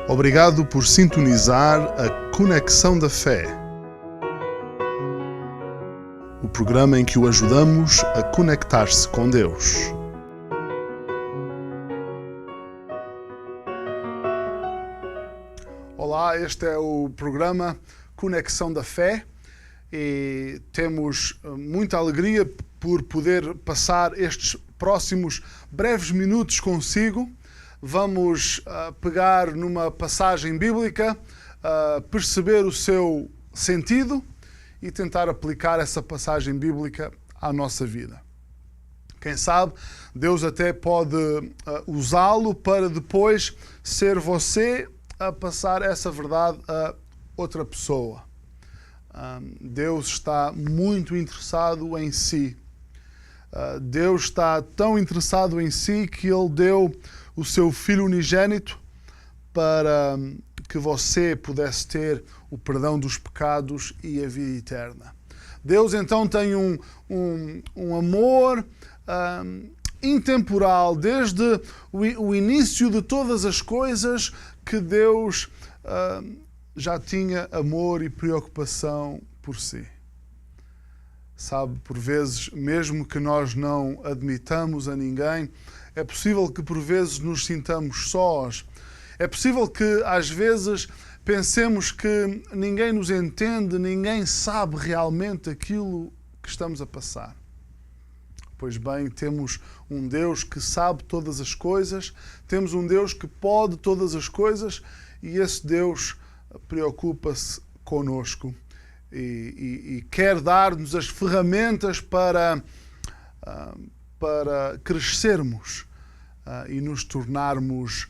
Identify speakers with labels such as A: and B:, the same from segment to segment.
A: Obrigado por sintonizar a Conexão da Fé, o programa em que o ajudamos a conectar-se com Deus. Olá, este é o programa Conexão da Fé e temos muita alegria por poder passar estes próximos breves minutos consigo. Vamos pegar numa passagem bíblica, perceber o seu sentido e tentar aplicar essa passagem bíblica à nossa vida. Quem sabe, Deus até pode usá-lo para depois ser você a passar essa verdade a outra pessoa. Deus está muito interessado em si. Deus está tão interessado em si que Ele deu o seu Filho unigênito para que você pudesse ter o perdão dos pecados e a vida eterna. Deus então tem um amor intemporal, desde o início de todas as coisas que Deus já tinha amor e preocupação por si. Sabe, por vezes, mesmo que nós não admitamos a ninguém, é possível que por vezes nos sintamos sós. É possível que às vezes pensemos que ninguém nos entende, ninguém sabe realmente aquilo que estamos a passar. Pois bem, temos um Deus que sabe todas as coisas, temos um Deus que pode todas as coisas e esse Deus preocupa-se conosco e quer dar-nos as ferramentas para crescermos e nos tornarmos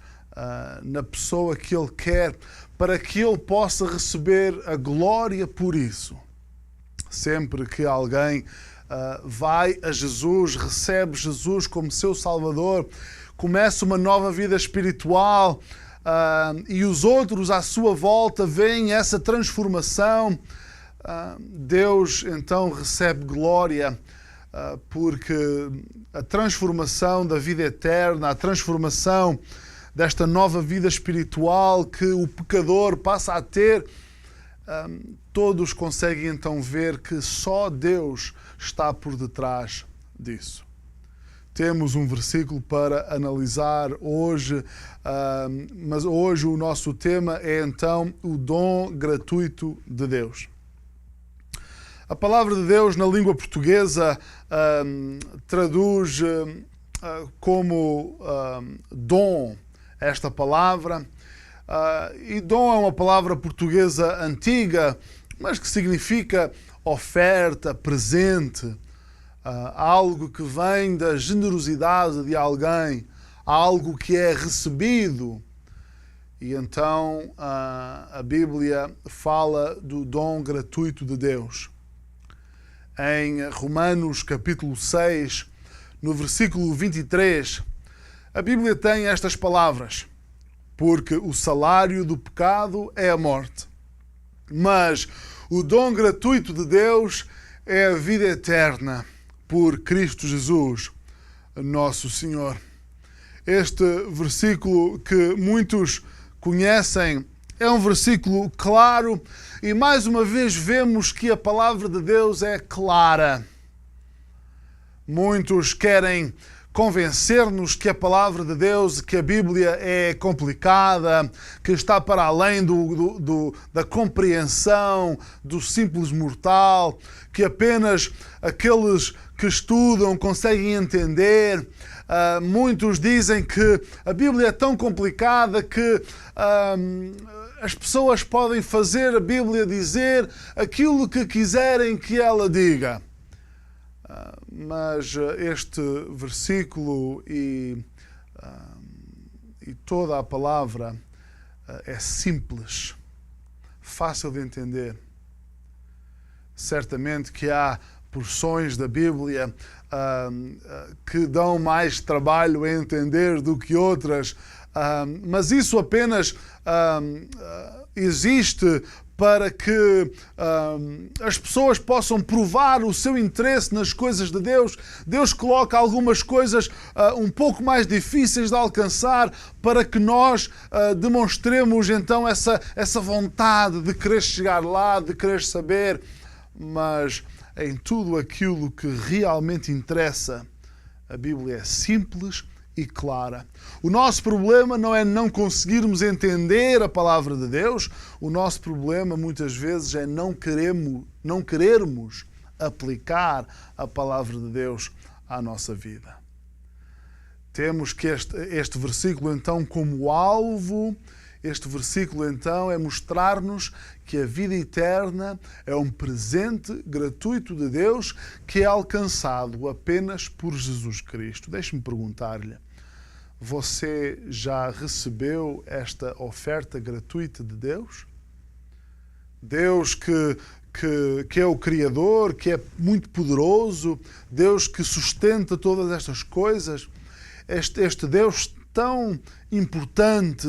A: na pessoa que Ele quer, para que Ele possa receber a glória por isso. Sempre que alguém vai a Jesus, recebe Jesus como seu Salvador, começa uma nova vida espiritual e os outros à sua volta veem essa transformação, Deus então recebe glória, porque a transformação da vida eterna, a transformação desta nova vida espiritual que o pecador passa a ter, todos conseguem então ver que só Deus está por detrás disso. Temos um versículo para analisar hoje, mas hoje o nosso tema é então o dom gratuito de Deus. A palavra de Deus na língua portuguesa traduz como dom esta palavra. E dom é uma palavra portuguesa antiga, mas que significa oferta, presente, algo que vem da generosidade de alguém, algo que é recebido. E então a Bíblia fala do dom gratuito de Deus. Em Romanos capítulo 6, no versículo 23, a Bíblia tem estas palavras: porque o salário do pecado é a morte, mas o dom gratuito de Deus é a vida eterna por Cristo Jesus, nosso Senhor. Este versículo que muitos conhecem é um versículo claro e mais uma vez vemos que a palavra de Deus é clara. Muitos querem convencer-nos que a palavra de Deus, que a Bíblia é complicada, que está para além da compreensão do simples mortal, que apenas aqueles que estudam conseguem entender. Muitos dizem que a Bíblia é tão complicada que as pessoas podem fazer a Bíblia dizer aquilo que quiserem que ela diga. Mas este versículo e toda a palavra é simples, fácil de entender. Certamente que há porções da Bíblia que dão mais trabalho a entender do que outras, mas isso apenas existe para que as pessoas possam provar o seu interesse nas coisas de Deus. Deus coloca algumas coisas um pouco mais difíceis de alcançar para que nós demonstremos então essa vontade de querer chegar lá, de querer saber, mas em tudo aquilo que realmente interessa, a Bíblia é simples e clara. O nosso problema não é não conseguirmos entender a palavra de Deus, o nosso problema muitas vezes é não querermos aplicar a palavra de Deus à nossa vida. Temos que este versículo então como alvo. Este versículo, então, é mostrar-nos que a vida eterna é um presente gratuito de Deus que é alcançado apenas por Jesus Cristo. Deixe-me perguntar-lhe, você já recebeu esta oferta gratuita de Deus? Deus que é o Criador, que é muito poderoso, Deus que sustenta todas estas coisas, este Deus tão importante,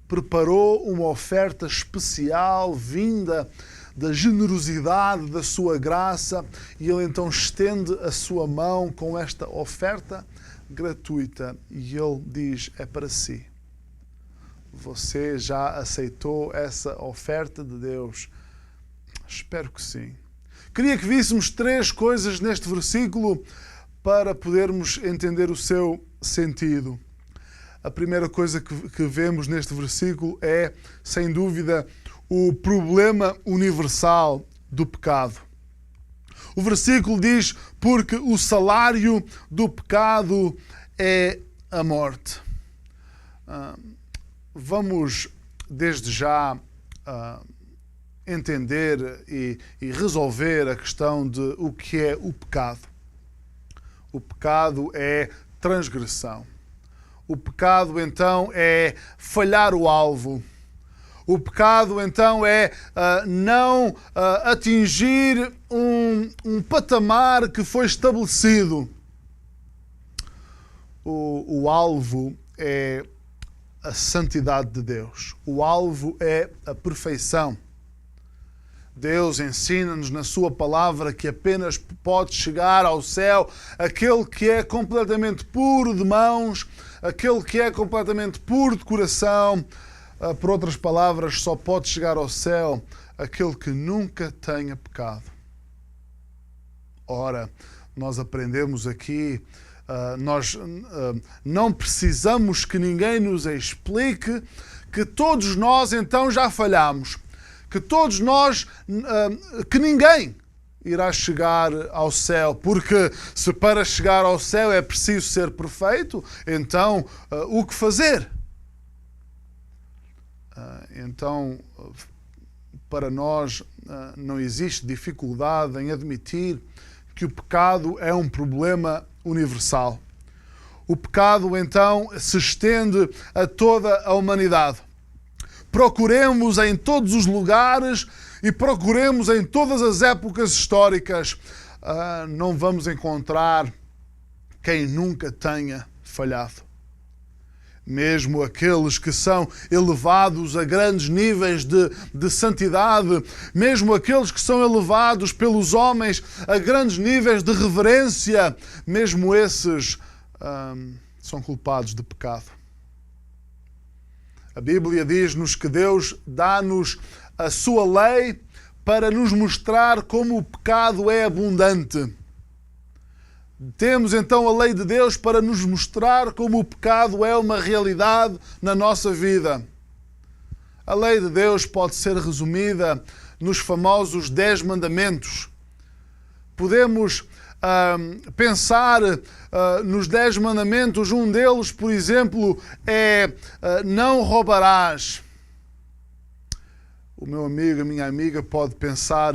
A: preparou uma oferta especial vinda da generosidade da sua graça e Ele então estende a sua mão com esta oferta gratuita e Ele diz, é para si. Você já aceitou essa oferta de Deus? Espero que sim. Queria que víssemos 3 coisas neste versículo para podermos entender o seu sentido. A primeira coisa que vemos neste versículo é, sem dúvida, o problema universal do pecado. O versículo diz, porque o salário do pecado é a morte. Vamos, desde já, entender e resolver a questão de o que é o pecado. O pecado é transgressão. O pecado, então, é falhar o alvo. O pecado, então, é não atingir um patamar que foi estabelecido. O alvo é a santidade de Deus. O alvo é a perfeição. Deus ensina-nos na sua palavra que apenas pode chegar ao céu aquele que é completamente puro de mãos, aquele que é completamente puro de coração. Por outras palavras, só pode chegar ao céu aquele que nunca tenha pecado. Ora, nós aprendemos aqui, nós não precisamos que ninguém nos explique que todos nós então já falhamos. Que todos nós, que ninguém irá chegar ao céu, porque se para chegar ao céu é preciso ser perfeito, então o que fazer? Então, para nós não existe dificuldade em admitir que o pecado é um problema universal. O pecado, então, se estende a toda a humanidade. Procuremos em todos os lugares e procuremos em todas as épocas históricas, não vamos encontrar quem nunca tenha falhado. Mesmo aqueles que são elevados a grandes níveis de santidade, mesmo aqueles que são elevados pelos homens a grandes níveis de reverência, mesmo esses são culpados de pecado. A Bíblia diz-nos que Deus dá-nos a sua lei para nos mostrar como o pecado é abundante. Temos então a lei de Deus para nos mostrar como o pecado é uma realidade na nossa vida. A lei de Deus pode ser resumida nos famosos 10 mandamentos. Podemos pensar nos 10 mandamentos. Um deles, por exemplo, é não roubarás. O meu amigo, a minha amiga pode pensar,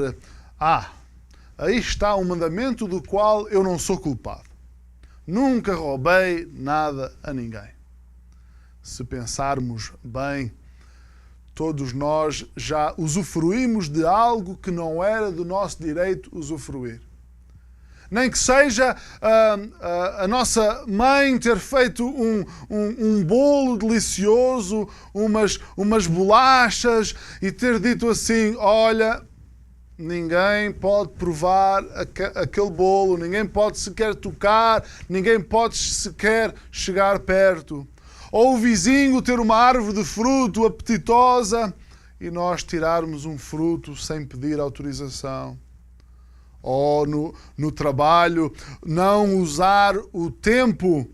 A: aí está um mandamento do qual eu não sou culpado. Nunca roubei nada a ninguém. Se pensarmos bem, todos nós já usufruímos de algo que não era do nosso direito usufruir. nem que seja a nossa mãe ter feito um bolo delicioso, umas bolachas e ter dito assim: olha, ninguém pode provar aquele bolo, ninguém pode sequer tocar, ninguém pode sequer chegar perto. Ou o vizinho ter uma árvore de fruto apetitosa e nós tirarmos um fruto sem pedir autorização. Ou no trabalho, não usar o tempo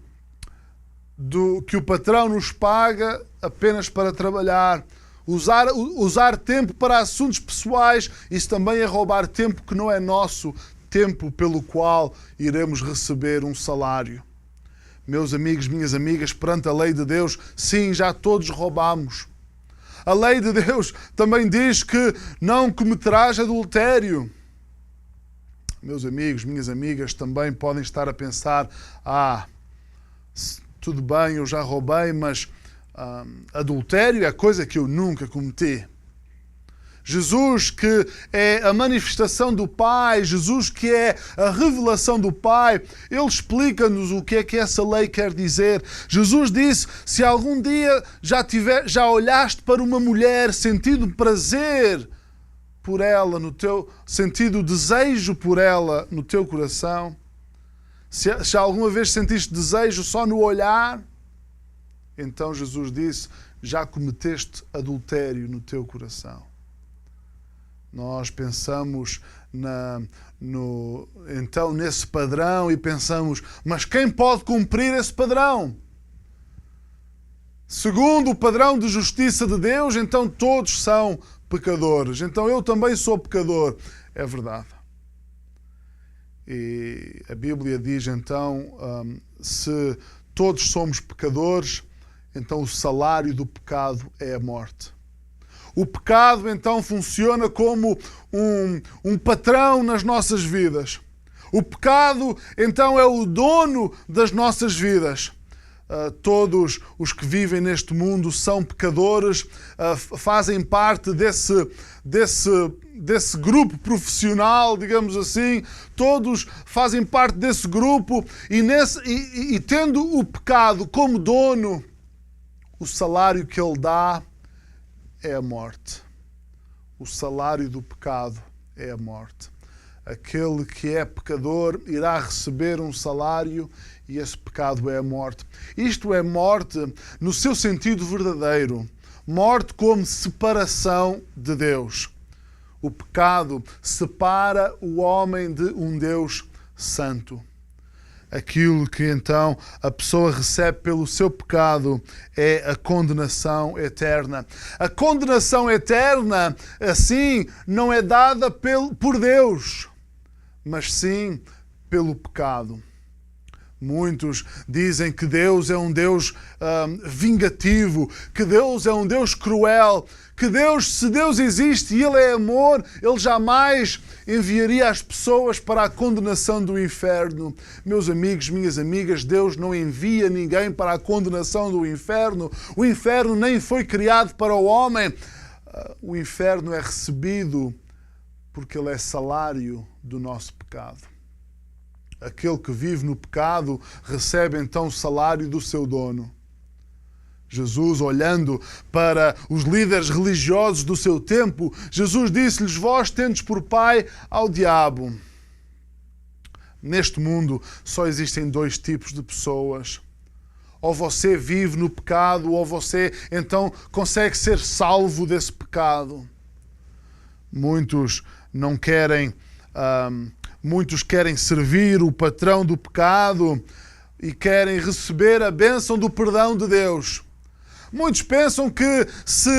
A: que o patrão nos paga apenas para trabalhar. Usar tempo para assuntos pessoais, isso também é roubar tempo que não é nosso, tempo pelo qual iremos receber um salário. Meus amigos, minhas amigas, perante a lei de Deus, sim, já todos roubamos. A lei de Deus também diz que não cometerás adultério. Meus amigos, minhas amigas, também podem estar a pensar: tudo bem, eu já roubei, mas adultério é coisa que eu nunca cometi. Jesus, que é a manifestação do Pai, Jesus, que é a revelação do Pai, Ele explica-nos o que é que essa lei quer dizer. Jesus disse: se algum dia já olhaste para uma mulher sentindo prazer por ela, sentido desejo por ela no teu coração, se alguma vez sentiste desejo só no olhar, então Jesus disse: já cometeste adultério no teu coração. Nós pensamos então nesse padrão e pensamos: mas quem pode cumprir esse padrão? Segundo o padrão de justiça de Deus, então todos são pecadores. Então eu também sou pecador. É verdade. E a Bíblia diz então, se todos somos pecadores, então o salário do pecado é a morte. O pecado então funciona como um patrão nas nossas vidas. O pecado então é o dono das nossas vidas. Todos os que vivem neste mundo são pecadores, fazem parte desse grupo profissional, digamos assim. Todos fazem parte desse grupo e tendo o pecado como dono, o salário que ele dá é a morte. O salário do pecado é a morte. Aquele que é pecador irá receber um salário e esse pecado é a morte. Isto é morte no seu sentido verdadeiro. Morte como separação de Deus. O pecado separa o homem de um Deus santo. Aquilo que então a pessoa recebe pelo seu pecado é a condenação eterna. A condenação eterna, assim, não é dada por Deus, mas sim pelo pecado. Muitos dizem que Deus é um Deus vingativo, que Deus é um Deus cruel, que Deus, se Deus existe e Ele é amor, Ele jamais enviaria as pessoas para a condenação do inferno. Meus amigos, minhas amigas, Deus não envia ninguém para a condenação do inferno. O inferno nem foi criado para o homem. O inferno é recebido porque ele é salário do nosso pecado. Aquele que vive no pecado recebe então o salário do seu dono. Jesus, olhando para os líderes religiosos do seu tempo, Jesus disse-lhes: vós tendes por pai ao diabo. Neste mundo só existem dois tipos de pessoas. Ou você vive no pecado, ou você então consegue ser salvo desse pecado. Muitos não querem... Muitos querem servir o patrão do pecado e querem receber a bênção do perdão de Deus. Muitos pensam que se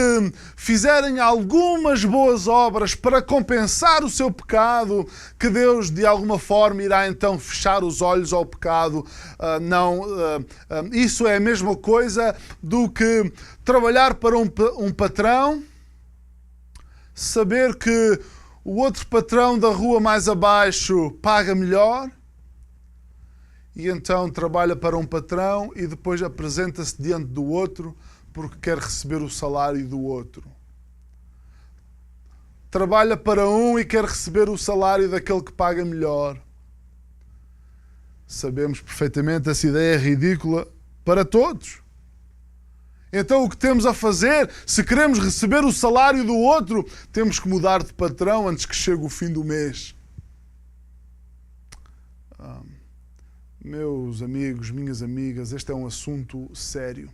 A: fizerem algumas boas obras para compensar o seu pecado, que Deus de alguma forma irá então fechar os olhos ao pecado. Isso é a mesma coisa do que trabalhar para um patrão, saber que o outro patrão da rua mais abaixo paga melhor e então trabalha para um patrão e depois apresenta-se diante do outro porque quer receber o salário do outro. Trabalha para um e quer receber o salário daquele que paga melhor. Sabemos perfeitamente essa ideia é ridícula para todos. Então o que temos a fazer, se queremos receber o salário do outro, temos que mudar de patrão antes que chegue o fim do mês. Meus amigos, minhas amigas, este é um assunto sério.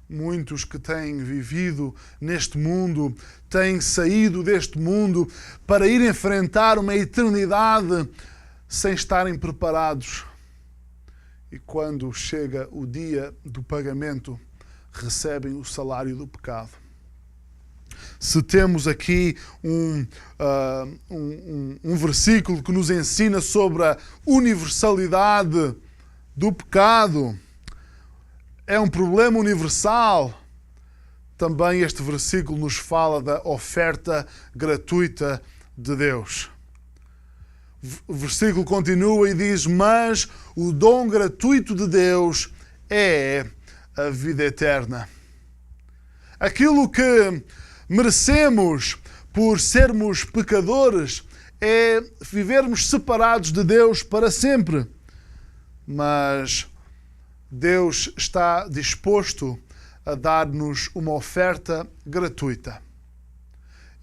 A: Muitos que têm vivido neste mundo, têm saído deste mundo para ir enfrentar uma eternidade sem estarem preparados. E quando chega o dia do pagamento, recebem o salário do pecado. Se temos aqui um versículo que nos ensina sobre a universalidade do pecado, é um problema universal, também este versículo nos fala da oferta gratuita de Deus. O versículo continua e diz: mas o dom gratuito de Deus é a vida eterna. Aquilo que merecemos por sermos pecadores é vivermos separados de Deus para sempre. Mas Deus está disposto a dar-nos uma oferta gratuita.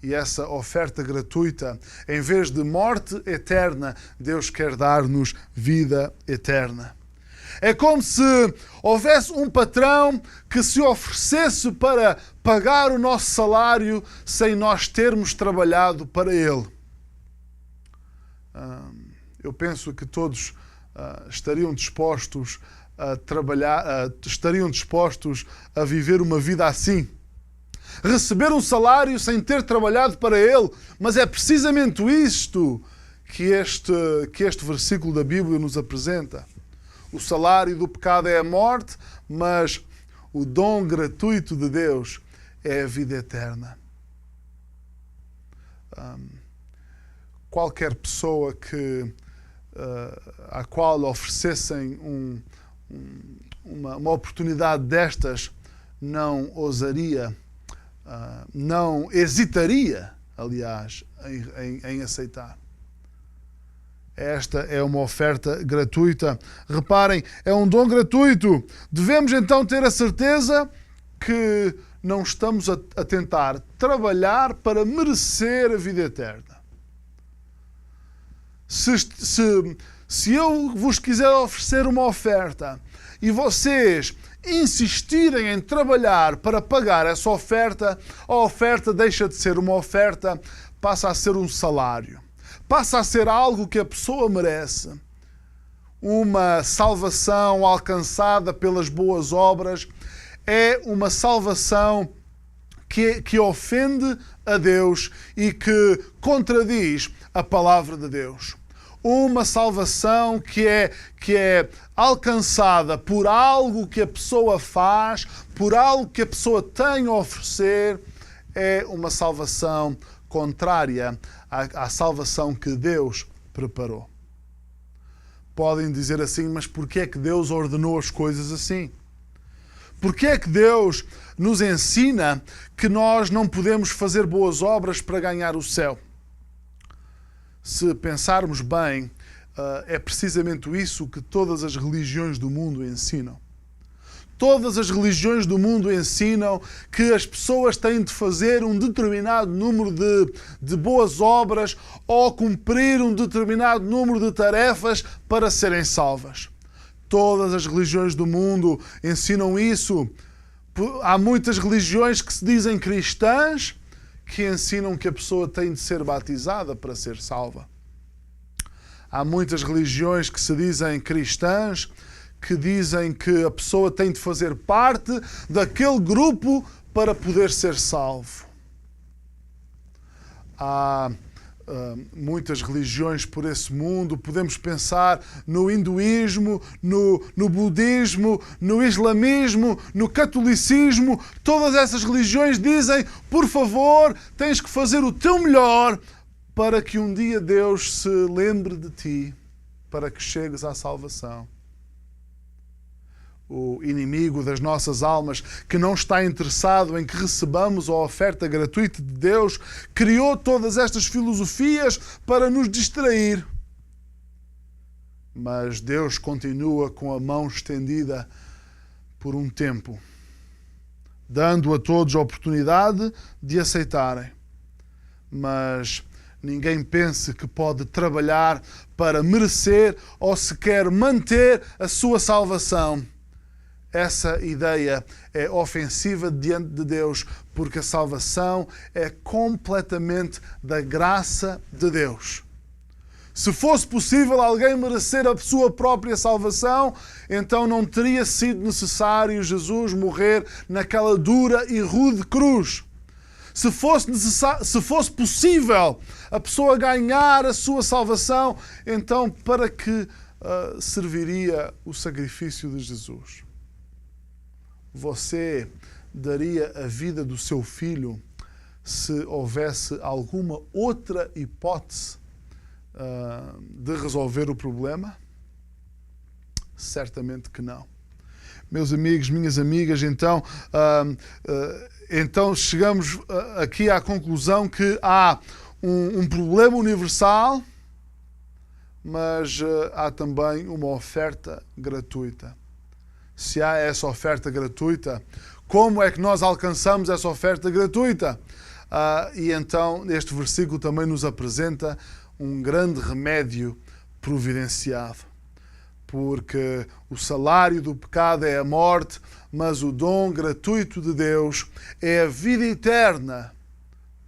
A: E essa oferta gratuita, em vez de morte eterna, Deus quer dar-nos vida eterna. É como se houvesse um patrão que se oferecesse para pagar o nosso salário sem nós termos trabalhado para ele. Eu penso que todos estariam dispostos a trabalhar, estariam dispostos a viver uma vida assim. Receber um salário sem ter trabalhado para ele. Mas é precisamente isto que este versículo da Bíblia nos apresenta. O salário do pecado é a morte, mas o dom gratuito de Deus é a vida eterna. Qualquer pessoa à qual oferecessem uma oportunidade destas não ousaria, não hesitaria, aliás, em aceitar. Esta é uma oferta gratuita. Reparem, é um dom gratuito. Devemos então ter a certeza que não estamos a tentar trabalhar para merecer a vida eterna. Se eu vos quiser oferecer uma oferta e vocês insistirem em trabalhar para pagar essa oferta, a oferta deixa de ser uma oferta, passa a ser um salário. Passa a ser algo que a pessoa merece. Uma salvação alcançada pelas boas obras é uma salvação que ofende a Deus e que contradiz a palavra de Deus. Uma salvação que é alcançada por algo que a pessoa faz, por algo que a pessoa tem a oferecer, é uma salvação contrária à salvação que Deus preparou. Podem dizer assim, mas porquê é que Deus ordenou as coisas assim? Porquê é que Deus nos ensina que nós não podemos fazer boas obras para ganhar o céu? Se pensarmos bem, é precisamente isso que todas as religiões do mundo ensinam. Todas as religiões do mundo ensinam que as pessoas têm de fazer um determinado número de boas obras ou cumprir um determinado número de tarefas para serem salvas. Todas as religiões do mundo ensinam isso. Há muitas religiões que se dizem cristãs que ensinam que a pessoa tem de ser batizada para ser salva. Há muitas religiões que se dizem cristãs que dizem que a pessoa tem de fazer parte daquele grupo para poder ser salvo. Há muitas religiões por esse mundo. Podemos pensar no hinduísmo, no budismo, no islamismo, no catolicismo. Todas essas religiões dizem, por favor, tens que fazer o teu melhor para que um dia Deus se lembre de ti, para que chegues à salvação. O inimigo das nossas almas, que não está interessado em que recebamos a oferta gratuita de Deus, criou todas estas filosofias para nos distrair. mas Deus continua com a mão estendida por um tempo, dando a todos a oportunidade de aceitarem. Mas ninguém pense que pode trabalhar para merecer ou sequer manter a sua salvação. Essa ideia é ofensiva diante de Deus, porque a salvação é completamente da graça de Deus. Se fosse possível alguém merecer a sua própria salvação, então não teria sido necessário Jesus morrer naquela dura e rude cruz. Se fosse possível a pessoa ganhar a sua salvação, então para que serviria o sacrifício de Jesus? Você daria a vida do seu filho se houvesse alguma outra hipótese de resolver o problema? Certamente que não. Meus amigos, minhas amigas, então chegamos aqui à conclusão que há um problema universal, mas há também uma oferta gratuita. Se há essa oferta gratuita, como é que nós alcançamos essa oferta gratuita? E então este versículo também nos apresenta um grande remédio providenciado. Porque o salário do pecado é a morte, mas o dom gratuito de Deus é a vida eterna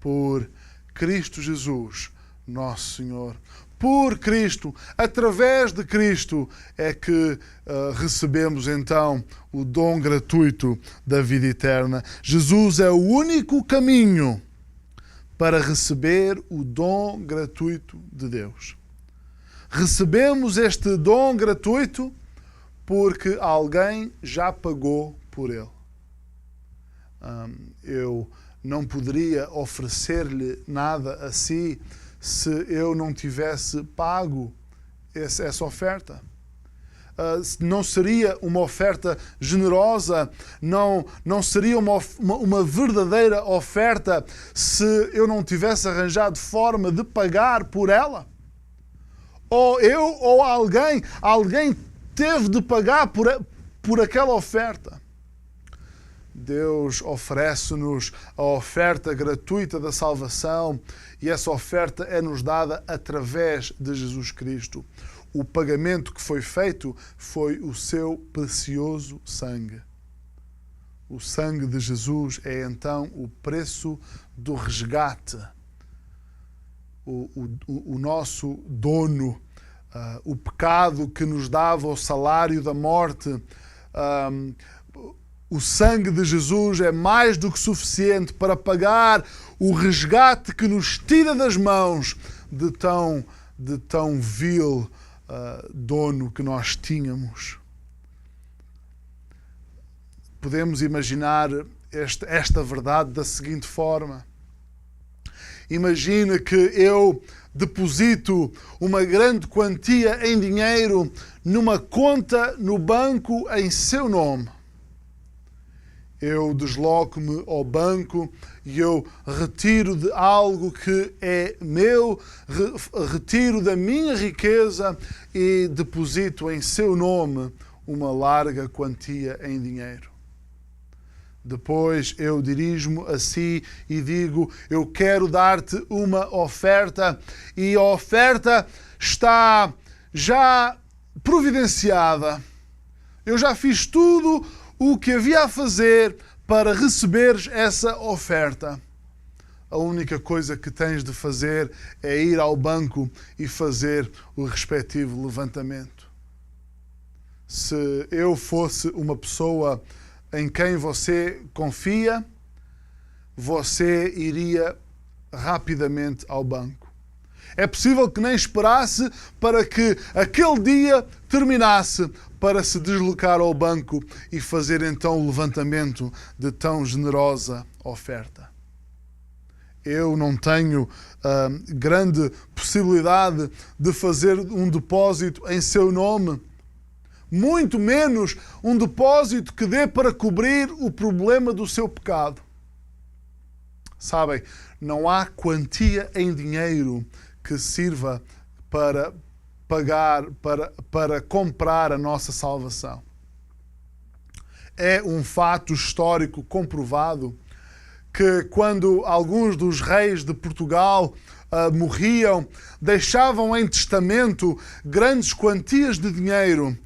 A: por Cristo Jesus, nosso Senhor. Por Cristo, através de Cristo, é que recebemos então o dom gratuito da vida eterna. Jesus é o único caminho para receber o dom gratuito de Deus. Recebemos este dom gratuito porque alguém já pagou por ele. Eu não poderia oferecer-lhe nada a si se eu não tivesse pago essa oferta. Não seria uma oferta generosa, não seria uma verdadeira oferta se eu não tivesse arranjado forma de pagar por ela. Ou eu ou alguém teve de pagar por aquela oferta. Deus oferece-nos a oferta gratuita da salvação e essa oferta é-nos dada através de Jesus Cristo. O pagamento que foi feito foi o seu precioso sangue. O sangue de Jesus é então o preço do resgate. O nosso dono, o pecado que nos dava o salário da morte, o sangue de Jesus é mais do que suficiente para pagar o resgate que nos tira das mãos de tão vil dono que nós tínhamos. Podemos imaginar esta verdade da seguinte forma. Imagina que eu deposito uma grande quantia em dinheiro numa conta no banco em seu nome. Eu desloco-me ao banco e eu retiro de algo que é meu, retiro da minha riqueza e deposito em seu nome uma larga quantia em dinheiro. Depois eu dirijo-me a si e digo, eu quero dar-te uma oferta e a oferta está já providenciada. Eu já fiz tudo o que havia a fazer para receberes essa oferta. A única coisa que tens de fazer é ir ao banco e fazer o respectivo levantamento. Se eu fosse uma pessoa em quem você confia, você iria rapidamente ao banco. É possível que nem esperasse para que aquele dia terminasse para se deslocar ao banco e fazer então o levantamento de tão generosa oferta. Eu não tenho grande possibilidade de fazer um depósito em seu nome, muito menos um depósito que dê para cobrir o problema do seu pecado. Sabem, não há quantia em dinheiro que sirva para pagar, para comprar a nossa salvação. É um fato histórico comprovado que quando alguns dos reis de Portugal morriam, deixavam em testamento grandes quantias de dinheiro,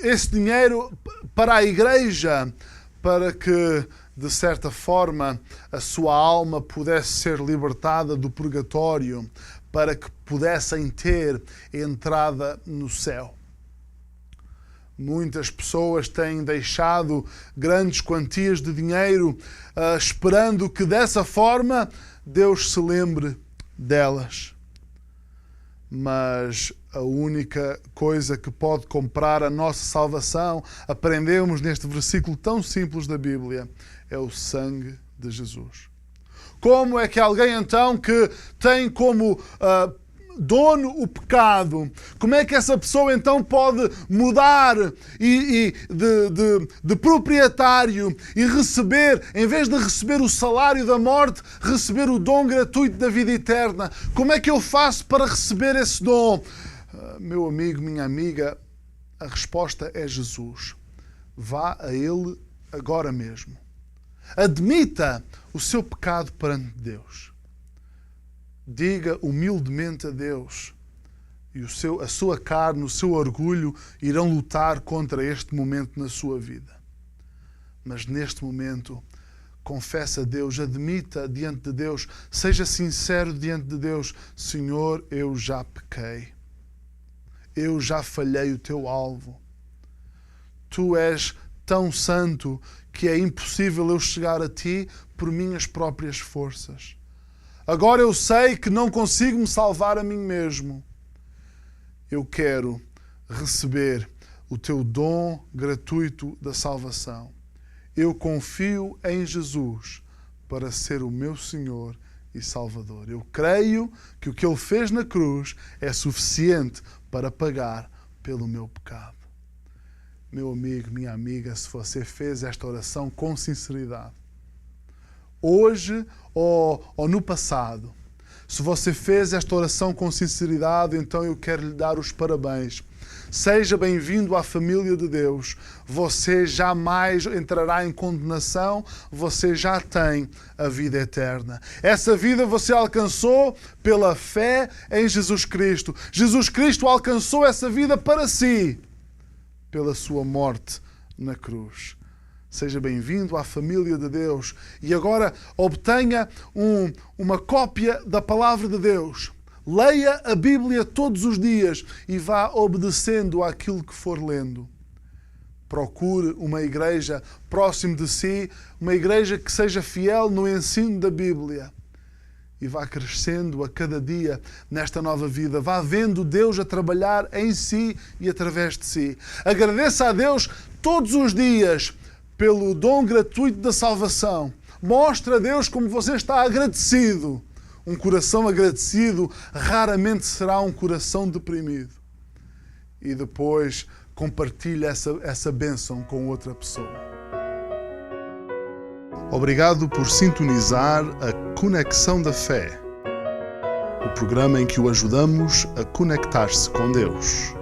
A: esse dinheiro para a igreja, para que, de certa forma, a sua alma pudesse ser libertada do purgatório, para que pudessem ter entrada no céu. Muitas pessoas têm deixado grandes quantias de dinheiro, esperando que dessa forma Deus se lembre delas. Mas a única coisa que pode comprar a nossa salvação, aprendemos neste versículo tão simples da Bíblia, é o sangue de Jesus. Como é que alguém então que tem como dono o pecado, como é que essa pessoa então pode mudar de proprietário e receber, em vez de receber o salário da morte, receber o dom gratuito da vida eterna? Como é que eu faço para receber esse dom? Meu amigo, minha amiga, a resposta é Jesus. Vá a Ele agora mesmo. Admita o seu pecado perante Deus. Diga humildemente a Deus, e a sua carne, o seu orgulho irão lutar contra este momento na sua vida. Mas neste momento, confessa a Deus, admita diante de Deus, seja sincero diante de Deus: Senhor, eu já pequei. Eu já falhei o teu alvo. Tu és tão santo que é impossível eu chegar a ti por minhas próprias forças. Agora eu sei que não consigo me salvar a mim mesmo. Eu quero receber o teu dom gratuito da salvação. Eu confio em Jesus para ser o meu Senhor e Salvador. Eu creio que o que Ele fez na cruz é suficiente para pagar pelo meu pecado. Meu amigo, minha amiga, se você fez esta oração com sinceridade, hoje ou no passado, se você fez esta oração com sinceridade, então eu quero lhe dar os parabéns. Seja bem-vindo à família de Deus. Você jamais entrará em condenação, você já tem a vida eterna. Essa vida você alcançou pela fé em Jesus Cristo. Jesus Cristo alcançou essa vida para si, pela sua morte na cruz. Seja bem-vindo à família de Deus. E agora obtenha uma cópia da Palavra de Deus. Leia a Bíblia todos os dias e vá obedecendo àquilo que for lendo. Procure uma igreja próximo de si, uma igreja que seja fiel no ensino da Bíblia. E vá crescendo a cada dia nesta nova vida. Vá vendo Deus a trabalhar em si e através de si. Agradeça a Deus todos os dias pelo dom gratuito da salvação. Mostre a Deus como você está agradecido. Um coração agradecido raramente será um coração deprimido. E depois compartilhe essa bênção com outra pessoa. Obrigado por sintonizar a Conexão da Fé, o programa em que o ajudamos a conectar-se com Deus.